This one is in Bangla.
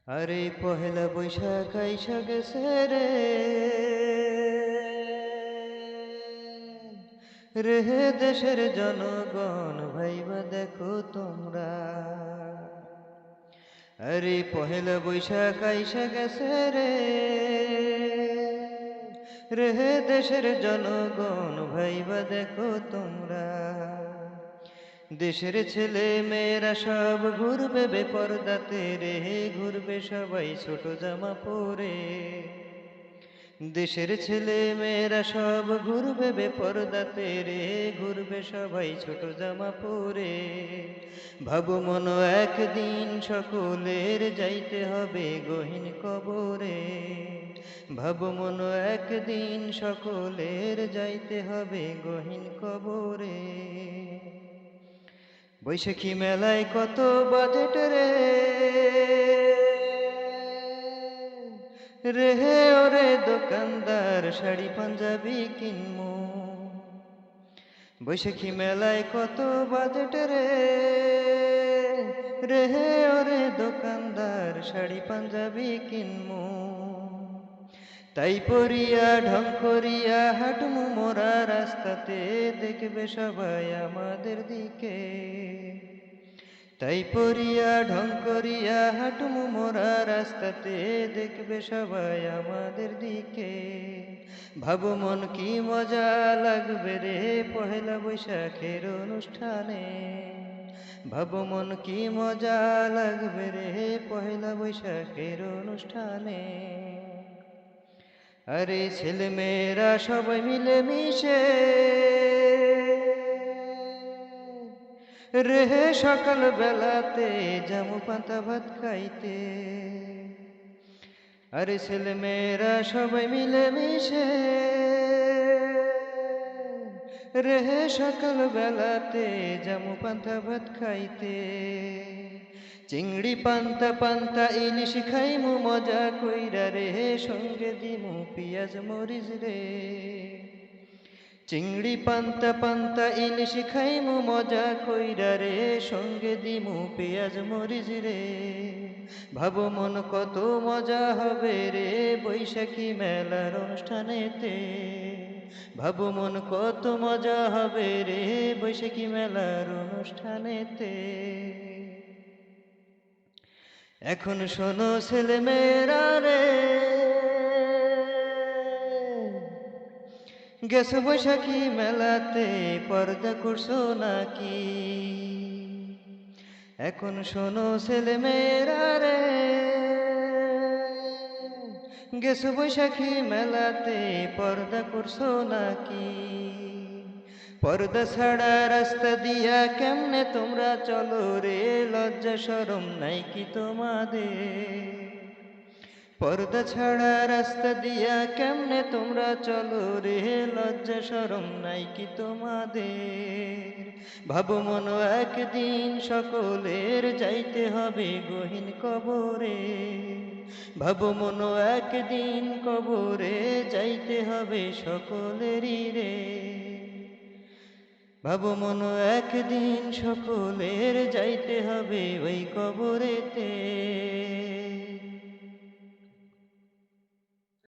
আরে পহেলা বৈশাখ আইসা গেছে রে, রেহে দেশের জনগণ ভাইবা দেখো তোমরা। আরে পহেলা বৈশাখ আইসা গেছে রে, রেহে দেশের জনগণ ভাইবা দেখো তোমরা। দেশের ছেলে মেয়েরা সব ঘুরবে বেপরদাতে রে, ঘুরবে সবাই ছোট জামা পরে। দেশের ছেলে মেয়েরা সব ঘুরবে বেপরদাতে রে, ঘুরবে সবাই ছোট জামা পরে। ভাবো মন একদিন সকলের যাইতে হবে গহীন কবরে। ভাবো মন একদিন সকলের যাইতে হবে গহীন কবরে। বৈশাখী মেলায় কত বাজেট রে, রেহে ওরে দোকানদার শাড়ি পাঞ্জাবি কিনমু। বৈশাখী মেলায় কত বাজেট রে, রেহে ওরে দোকানদার শাড়ি পাঞ্জাবি কিনমু। তাই পরিয়া ঢং করিয়া হাঁটমু মোরা রাস্তাতে, দেখবে সবাই আমাদের দিকে। তাই পরিয়া ঢং করিয়া হাঁটমু মোরা রাস্তাতে, দেখবে সবাই আমাদের দিকে। ভাবো মন কি মজা লাগবে রে পহেলা বৈশাখের অনুষ্ঠানে। ভাবো মন কি মজা লাগবে রে পহেলা বৈশাখের অনুষ্ঠানে। আরে ছেলে মেয়েরা সবাই মিলে মিশে রেহে সকাল বেলাতে জামু পান্তা ভাত খাইতে। আরে ছেলে মেয়েরা সবাই মিলে মিশে রেহে সকাল বেলাতে জামু পান্তা ভাত খাইতে। চিংড়ি পান্তা পান্তা ইলিশ খাইমু মজা কইরা রে, সঙ্গে দিমু পিয়াজ মরিচ রে। চিংড়ি পান্তা পান্তা ইলিশ খাইমু মজা কইরা রে, সঙ্গে দিমু পেঁয়াজ মরিচ রে। ভাবো মন কত মজা হবে রে বৈশাখী মেলার অনুষ্ঠানেতে। ভাবো মন কত মজা হবে রে বৈশাখী মেলার অনুষ্ঠানেতে। এখন শোনো ছেলে মেয়েরা রে, গেছো বৈশাখী মেলাতে পর্দা করছো নাকি? এখন শোনো ছেলে মেয়েরা রে, গেছো বৈশাখী মেলাতে পর্দা করছো নাকি? পর্দা ছাড়া রাস্তা দিয়া কেমনে তোমরা চলো রে, লজ্জা শরম নাই কি তোমাদের? পর্দা ছাড়া রাস্তা দিয়া কেমনে তোমরা চলো রে, লজ্জা শরম নাই কি তোমাদের? ভাবো মন একদিন সকলের যাইতে হবে গহীন কবরে। ভাবো মন একদিন কবরে যাইতে হবে সকলেরই রে। ভাবো মন একদিন সকলের যাইতে হবে ওই কবরেতে।